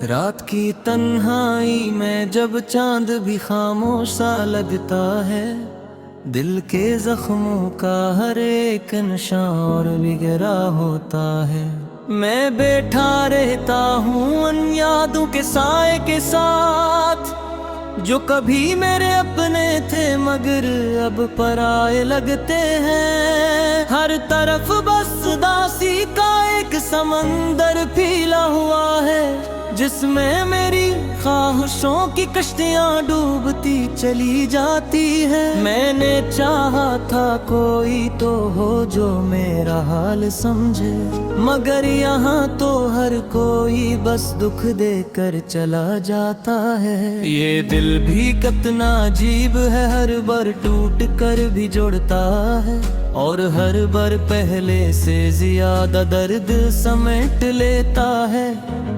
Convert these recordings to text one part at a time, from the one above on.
رات کی تنہائی میں جب چاند بھی خاموش سا لگتا ہے، دل کے زخموں کا ہر ایک نشان اور بگڑا ہوتا ہے۔ میں بیٹھا رہتا ہوں ان یادوں کے سائے کے ساتھ، جو کبھی میرے اپنے تھے مگر اب پرائے لگتے ہیں۔ ہر طرف بس اداسی کا ایک سمندر پھیلا ہوا ہے، جس میں میری خواہشوں کی کشتیاں ڈوبتی چلی جاتی ہے۔ میں نے چاہا تھا کوئی تو ہو جو میرا حال سمجھے، مگر یہاں تو ہر کوئی بس دکھ دے کر چلا جاتا ہے۔ یہ دل بھی کتنا عجیب ہے، ہر بار ٹوٹ کر بھی جڑتا ہے، اور ہر بار پہلے سے زیادہ درد سمیٹ لیتا ہے۔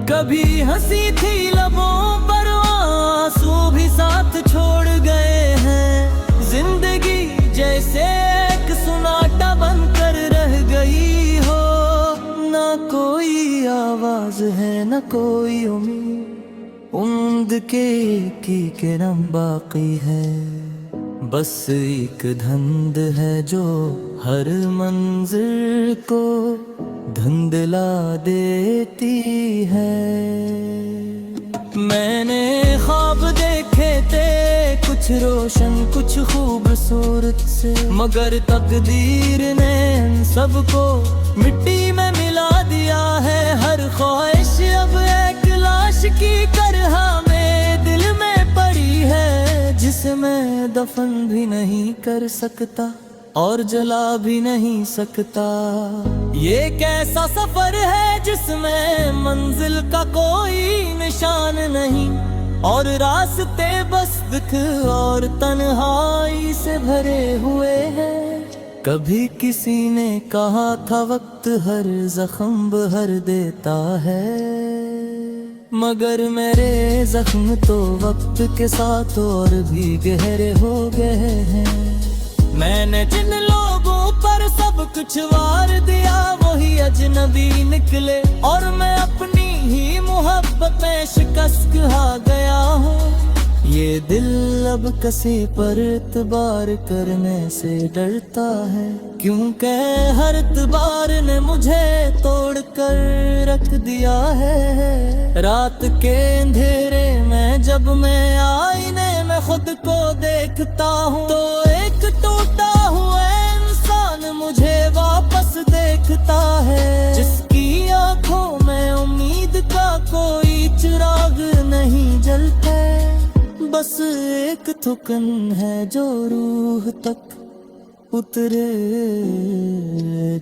کبھی ہنسی تھی لبوں پر، آنسو بھی ساتھ چھوڑ گئے ہیں۔ زندگی جیسے ایک سناٹا بن کر رہ گئی ہو، نہ کوئی آواز ہے نہ کوئی امید کے کی کرم باقی ہے۔ بس ایک دھند ہے جو ہر منظر کو دھندلا دیتی ہے۔ میں نے خواب دیکھے تھے کچھ روشن کچھ خوبصورت سے، مگر تقدیر نے ان سب کو مٹی میں ملا دیا ہے۔ ہر خواہش اب ایک لاش کی طرح میرے دل میں پڑی ہے، جسے میں دفن بھی نہیں کر سکتا اور جلا بھی نہیں سکتا۔ یہ کیسا سفر ہے جس میں منزل کا کوئی نشان نہیں، اور راستے بس دکھ اور تنہائی سے بھرے ہوئے ہیں۔ کبھی کسی نے کہا تھا وقت ہر زخم بھر دیتا ہے، مگر میرے زخم تو وقت کے ساتھ اور بھی گہرے ہو گئے ہیں۔ میں نے جن لوگوں پر سب کچھ وار دیا وہی اجنبی نکلے، اور میں اپنی ہی محبت میں شکست کھا گیا ہوں۔ یہ دل اب کسی پر اعتبار کرنے سے ڈرتا ہے، کیونکہ ہر اعتبار نے مجھے توڑ کر رکھ دیا ہے۔ رات کے اندھیرے میں جب میں آئینے میں خود کو دیکھتا ہوں، تو ایک ٹوٹا ہوا انسان مجھے واپس دیکھتا ہے، جس کی آنکھوں میں امید کا کوئی چراغ نہیں جلتا، بس ایک تھکن ہے جو روح تک اترے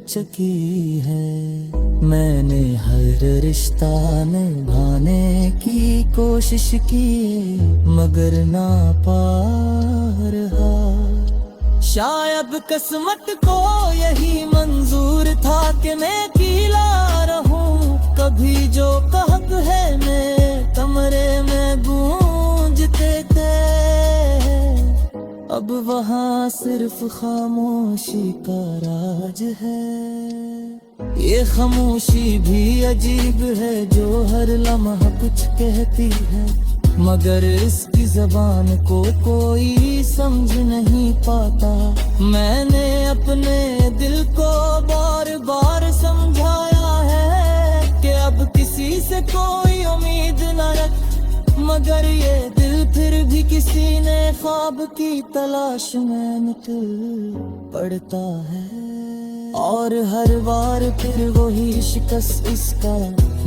چکی ہے۔ میں نے ہر رشتہ نبھانے کی کوشش کی مگر نہ پا رہا۔ شاید قسمت کو یہی منظور تھا کہ میں اکیلا رہوں، کبھی جو قحط ہے میرے کمرے میں گونجتے تھے، اب وہاں صرف خاموشی کا راج ہے۔ یہ خاموشی بھی عجیب ہے جو ہر لمحہ کچھ کہتی ہے، مگر اس کی زبان کو کوئی سمجھ نہیں پاتا۔ میں نے اپنے دل کو بار بار سمجھایا ہے کہ اب کسی سے کوئی امید نہ رکھ، مگر یہ دل پھر بھی کسی نے خواب کی تلاش میں نکل پڑتا ہے، اور ہر بار پھر وہی شکست اس کا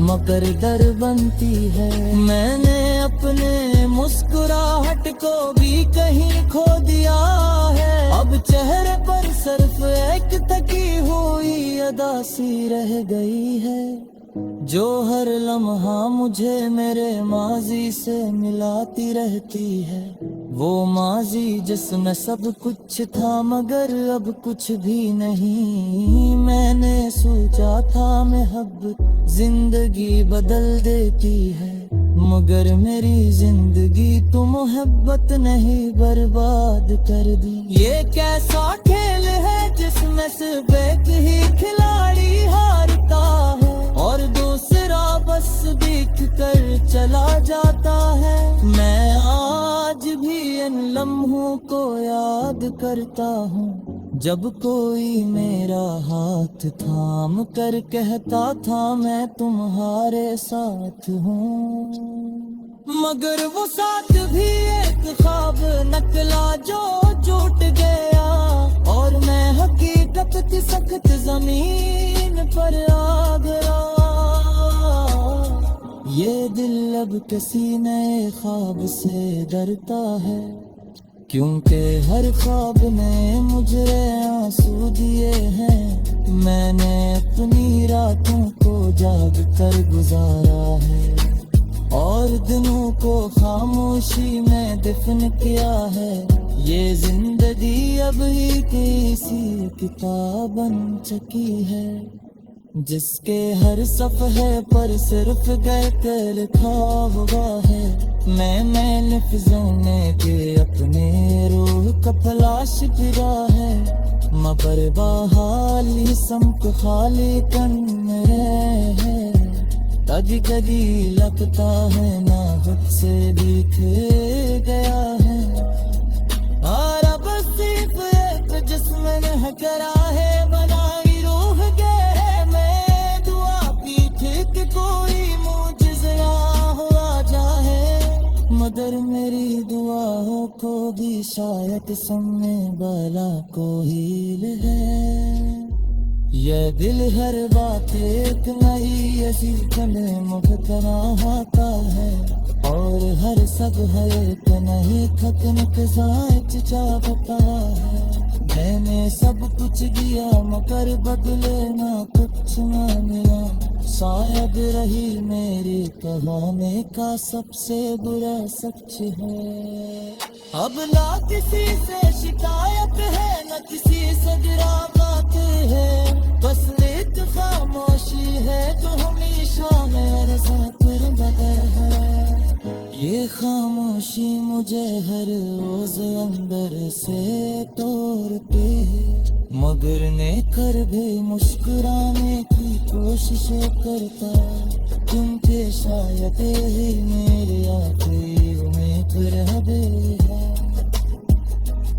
مقرر بنتی ہے۔ میں نے اپنے مسکراہٹ کو بھی کہیں کھو دیا ہے، اب چہرے پر صرف ایک تکی ہوئی اداسی رہ گئی ہے، جو ہر لمحہ مجھے میرے ماضی سے ملاتی رہتی ہے۔ وہ ماضی جس میں سب کچھ تھا مگر اب کچھ بھی نہیں۔ میں نے سوچا تھا محبت زندگی بدل دیتی ہے، مگر میری زندگی تو محبت نہیں برباد کر دی۔ یہ کیسا کھیل ہے جس میں صرف ایک ہی کھلاڑی ہارتا ہے، اور دوسرا بس دیکھ کر چلا جاتا ہے۔ میں آج بھی ان لمحوں کو یاد کرتا ہوں جب کوئی میرا ہاتھ تھام کر کہتا تھا میں تمہارے ساتھ ہوں، مگر وہ ساتھ بھی ایک خواب نکلا جو ٹوٹ گیا، اور میں حقیقت کی سخت زمین پر آ گیا۔ یہ دل اب کسی نئے خواب سے ڈرتا ہے، کیونکہ ہر خواب نے مجھے آنسو دیے ہیں۔ میں نے اپنی راتوں کو جاگ کر گزارا ہے، اور دنوں کو خاموشی میں دفن کیا ہے۔ یہ زندگی اب ہی کسی کتاب بن چکی ہے، جس کے ہر صفحے پر صرف گئے کہ لکھا ہوا ہے۔ میں لفظوں نے کہ اپنے روح کا تلاش پھرا ہے، مگر بحالی سمت خالی کن میں ہے۔ کبھی کبھی لگتا ہے نہ خود سے بھی کھل گیا ہے، اور اب صرف ایک جسم نے کرا ہے بنائی روح گہرے میں۔ دعا کی تھی کہ کوئی معجزہ ہوا جائے، مگر میری دعاؤں کو بھی شاید سامنے والا کو ہیل ہے۔ یہ دل ہر بات ایک نئی ایسی کلے مخترع آتا ہے، اور ہر سب ہے ایک نہیں تھکن کے ساتھ چاہتا ہے۔ میں نے سب کچھ دیا مگر بدلے نہ کچھ نہ ملا، شاید رہی میری کہانی کا سب سے برا سچ ہے۔ اب نہ کسی سے شکایت ہے نہ کسی سے ڈراوت ہے، بس ایک خاموشی ہے جو ہمیشہ میرے ساتھ بدر ہے۔ یہ خاموشی مجھے ہر روز اندر سے توڑتی ہے، مگر نے کر بھی مسکرانے کی کوشش کرتا، کیونکہ شاید ہی میری آخری امید رہ گئی ہے۔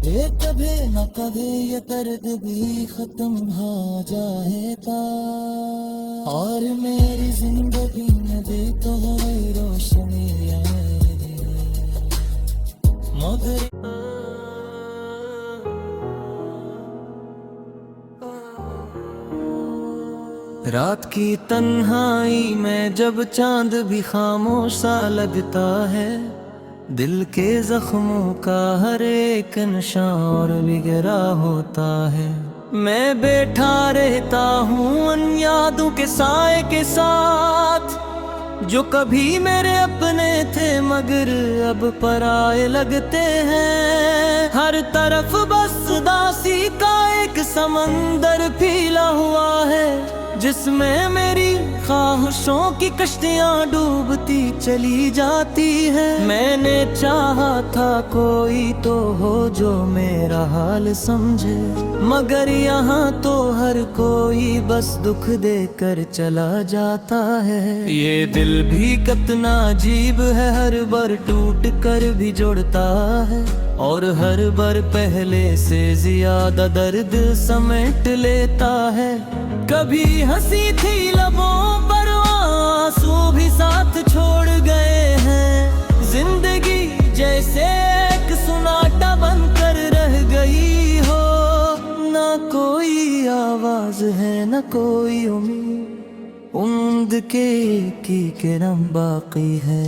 یہ کبھی نہ کبھی یہ درد بھی ختم ہو جائے گا، اور میری زندگی میں بھی تو روشنی آئے گی، مگر رات کی تنہائی میں جب چاند بھی خاموش سا لگتا ہے، دل کے زخموں کا ہر ایک نشان اور بگڑا ہوتا ہے۔ میں بیٹھا رہتا ہوں ان یادوں کے سائے کے ساتھ، جو کبھی میرے اپنے تھے مگر اب پرائے لگتے ہیں۔ ہر طرف بس اداسی کا ایک سمندر پھیلا ہوا ہے، جس میں میری خواہشوں کی کشتیاں ڈوبتی چلی جاتی ہے۔ میں نے چاہا تھا کوئی تو ہو جو میرا حال سمجھے، مگر یہاں تو ہر کوئی بس دکھ دے کر چلا جاتا ہے۔ یہ دل بھی کتنا عجیب ہے، ہر بار ٹوٹ کر بھی جڑتا ہے، اور ہر بار پہلے سے زیادہ درد سمیٹ لیتا ہے۔ کبھی ہنسی تھی لبوں پر آنسو بھی ساتھ چھوڑ گئے ہیں، زندگی جیسے ایک سناٹا بن کر رہ گئی ہو، نہ کوئی آواز ہے نہ کوئی امید کی کرم باقی ہے،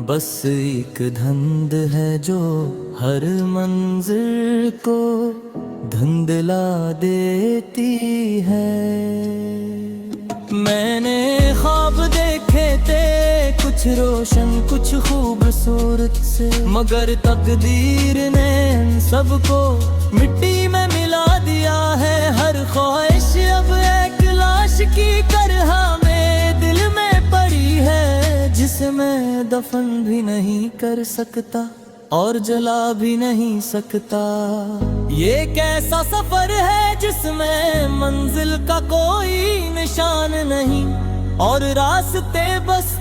بس ایک دھند ہے جو ہر منظر کو دھندلا دیتی ہے۔ میں نے خواب دیکھے تھے کچھ روشن کچھ خوبصورت سے، مگر تقدیر نے ان سب کو مٹی میں ملا دیا ہے۔ ہر خواہش اب ایک لاش کی طرح میرے دل میں پڑی ہے، جسے میں دفن بھی نہیں کر سکتا اور جلا بھی نہیں سکتا۔ یہ کیسا سفر ہے جس میں منزل کا کوئی نشان نہیں، اور راستے بس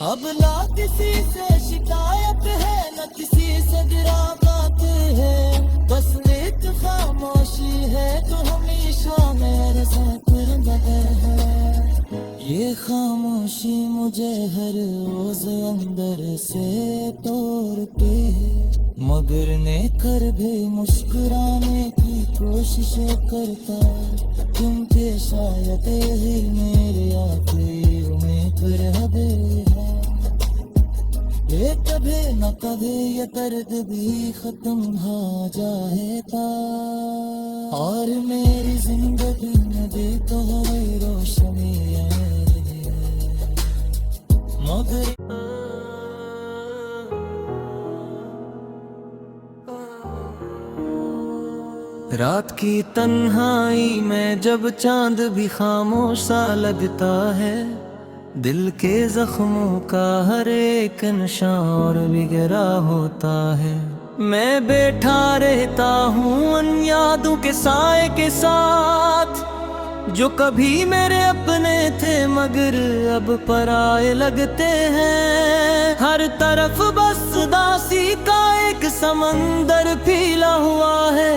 اب نہ کسی سے شکایت ہے نہ کسی سے گرا بات ہے، بس ایک خاموشی ہے تو ہمیشہ میرے ساتھ رہے ہے۔ یہ خاموشی مجھے ہر روز اندر سے توڑتی ہے، مگر نے کر بھی مسکرانے کی کوشش کرتا، کیونکہ شاید یہی میری آخری امید رہ گئی ہے۔ یہ کبھی نہ کبھی یہ درد بھی ختم ہو جائے گا، اور میری زندگی میں بھی تو وہی روشنی ہے، مگر رات کی تنہائی میں جب چاند بھی خاموش سا لگتا ہے، دل کے زخموں کا ہر ایک نشان اور بگڑا ہوتا ہے، میں بیٹھا رہتا ہوں ان یادوں کے سائے کے ساتھ جو کبھی میرے اپنے تھے مگر اب پرائے لگتے ہیں۔ ہر طرف بس اداسی کا ایک سمندر پھیلا ہوا ہے،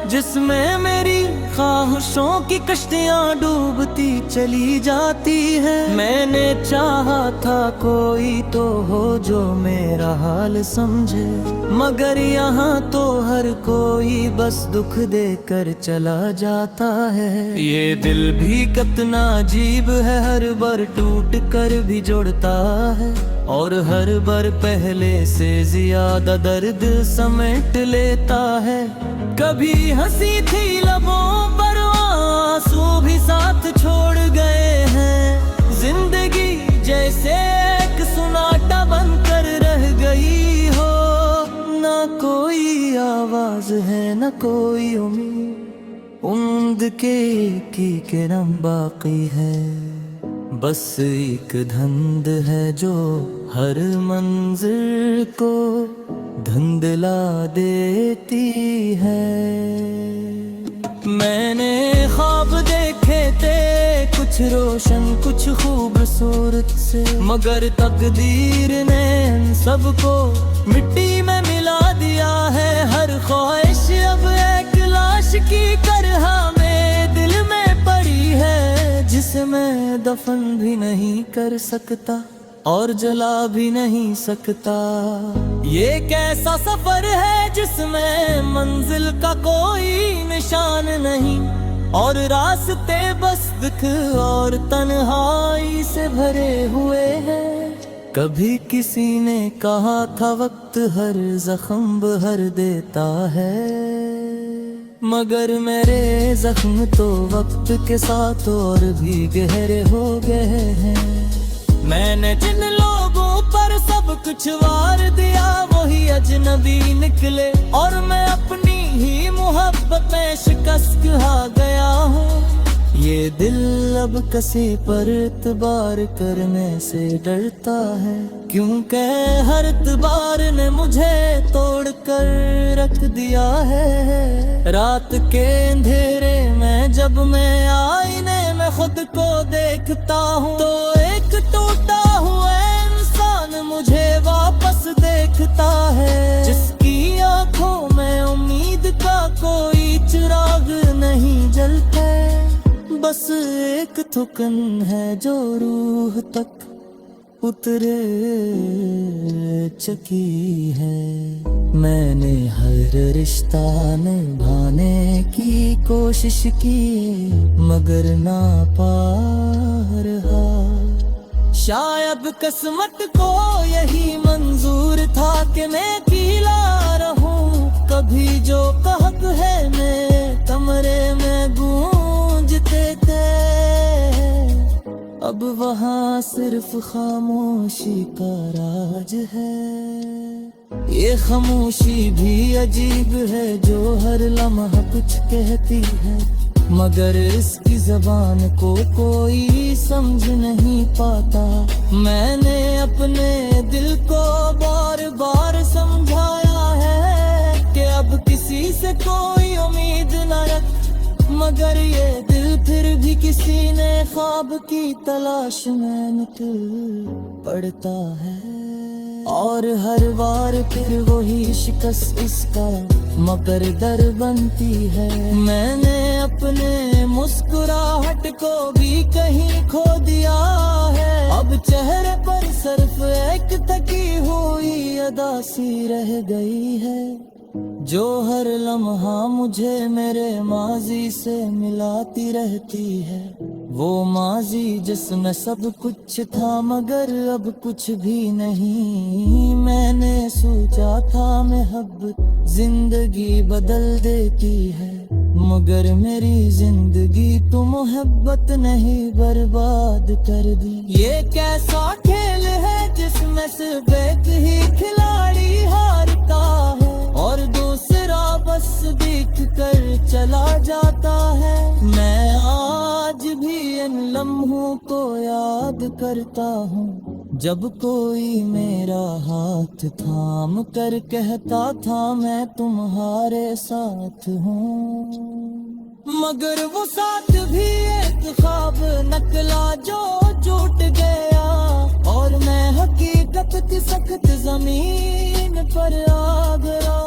جس میں میری خواہشوں کی کشتیاں ڈوبتی چلی جاتی ہیں۔ میں نے چاہا تھا کوئی تو ہو جو میرا حال سمجھے، مگر یہاں تو ہر کوئی بس دکھ دے کر چلا جاتا ہے۔ یہ دل بھی کتنا عجیب ہے، ہر بار ٹوٹ کر بھی جڑتا ہے، اور ہر بار پہلے سے زیادہ درد سمیٹ لیتا ہے۔ کبھی ہنسی تھی لبوں پر آنسو بھی ساتھ چھوڑ گئے ہیں، زندگی جیسے ایک سناٹا بن کر رہ گئی ہو، نہ کوئی آواز ہے نہ کوئی امید کے کی کرم باقی ہے، بس ایک دھند ہے جو ہر منظر کو دھندلا دیتی ہے۔ میں نے خواب دیکھے تھے کچھ روشن کچھ خوبصورت سے، مگر تقدیر نے ان سب کو مٹی میں ملا دیا ہے۔ ہر خواہش اب ایک لاش کی طرح میرے دل میں پڑی ہے، جسے میں دفن بھی نہیں کر سکتا اور جلا بھی نہیں سکتا۔ یہ کیسا سفر ہے جس میں منزل کا کوئی نشان نہیں، اور راستے بس دکھ اور تنہائی سے بھرے ہوئے ہیں۔ کبھی کسی نے کہا تھا وقت ہر زخم بھر دیتا ہے، مگر میرے زخم تو وقت کے ساتھ اور بھی گہرے ہو گئے ہیں۔ میں نے جن لوگوں پر سب کچھ وار دیا وہی اجنبی نکلے، اور میں اپنی ہی محبت میں شکست کھا گیا ہوں۔ یہ دل اب کسی پر اعتبار کرنے سے ڈرتا ہے، کیونکہ ہر اعتبار نے مجھے توڑ کر رکھ دیا ہے۔ رات کے اندھیرے میں جب میں آئینے میں خود کو دیکھتا ہوں تو ایک ٹوٹا ہوا انسان مجھے واپس دیکھتا ہے، جس کی آنکھوں میں امید کا کوئی چراغ نہیں جلتا، بس ایک تھکن ہے جو روح تک اترے چکی ہے۔ میں نے ہر رشتہ نبھانے کی کوشش کی مگر نہ پا رہا، شاید قسمت کو یہی منظور تھا کہ میں اکیلا رہوں۔ کبھی جو قحط ہے میرے کمرے میں گونجتے تھے، اب وہاں صرف خاموشی کا راج ہے۔ یہ خاموشی بھی عجیب ہے جو ہر لمحہ کچھ کہتی ہے، مگر اس کی زبان کو کوئی سمجھ نہیں پاتا۔ میں نے اپنے دل کو بار بار سمجھایا ہے کہ اب کسی سے کوئی امید نہ رکھ، مگر یہ دل پھر بھی کسی نے خواب کی تلاش میں نکل پڑتا ہے، اور ہر بار پھر وہی شکست اس کا مگر در بنتی ہے۔ میں نے اپنے مسکراہٹ کو بھی کہیں کھو دیا ہے، اب چہرے پر صرف ایک تھکی ہوئی ادا سی رہ گئی ہے، جو ہر لمحہ مجھے میرے ماضی سے ملاتی رہتی ہے۔ وہ ماضی جس میں سب کچھ تھا مگر اب کچھ بھی نہیں۔ میں نے سوچا تھا محبت زندگی بدل دیتی ہے، مگر میری زندگی تو محبت نہیں برباد کر دی۔ یہ کیسا کھیل ہے جس میں صرف ایک ہی کھلاڑی ہارتا ہے اور دوسرا بس دیکھ کر چلا جاتا ہے۔ میں آج بھی ان لمحوں کو یاد کرتا ہوں جب کوئی میرا ہاتھ تھام کر کہتا تھا میں تمہارے ساتھ ہوں، مگر وہ ساتھ بھی ایک خواب نکلا جو ٹوٹ گیا، اور میں حقیقت کی سخت زمین پر آ گیا۔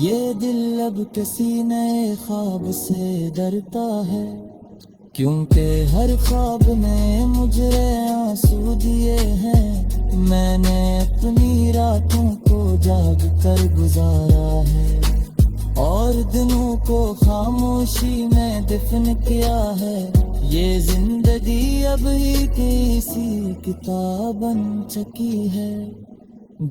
یہ دل اب کسی نئے خواب سے ڈرتا ہے، کیونکہ ہر خواب نے مجھے آنسو دیے ہیں۔ میں نے اپنی راتوں کو جاگ کر گزارا ہے، اور دنوں کو خاموشی میں دفن کیا ہے۔ یہ زندگی اب ہی کسی کتاب بن چکی ہے،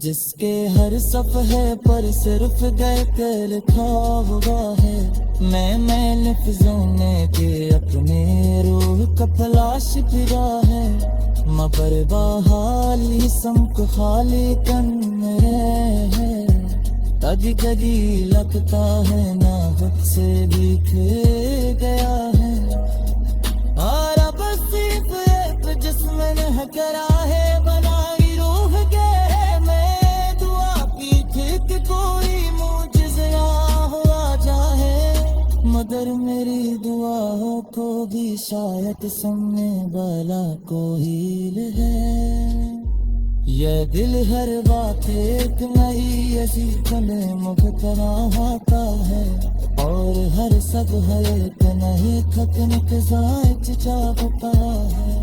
جس کے ہر صفحے پر صرف گئے کہ لکھا ہوا ہے۔ میں لفظوں نے کہ اپنے روح کا فلاش پھرا ہے، مگر بحالی سمک خالی کن ہے۔ کبھی کبھی لگتا ہے نہ خود سے بھی کھے گیا ہے، اور اب صرف ایک جسم نے کرا ہے بنائی روح کے۔ میں دعا کی تھی کہ کوئی معجزہ ہوا جائے، مگر میری دعاؤں کو بھی شاید سننے والا کوئی ہے۔ یہ دل ہر بات ایک نئی ایسی کھلے مبتلا آتا ہے، اور ہر سب ہر ایک نئی تھکنک زائچ چاہتا ہے۔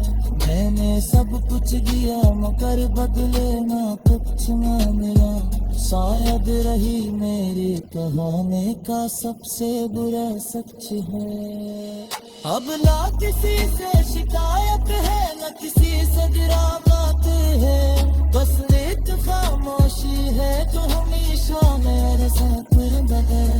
میں نے سب کچھ دیا مگر بدلے نہ کچھ نہ ملا، شاید رہی میری کہانی کا سب سے برا سچ ہے۔ اب نہ کسی سے شکایت ہے نہ کسی سے ڈراوت ہے، بس ایک خاموشی ہے جو ہمیشہ میرے ساتھ بدل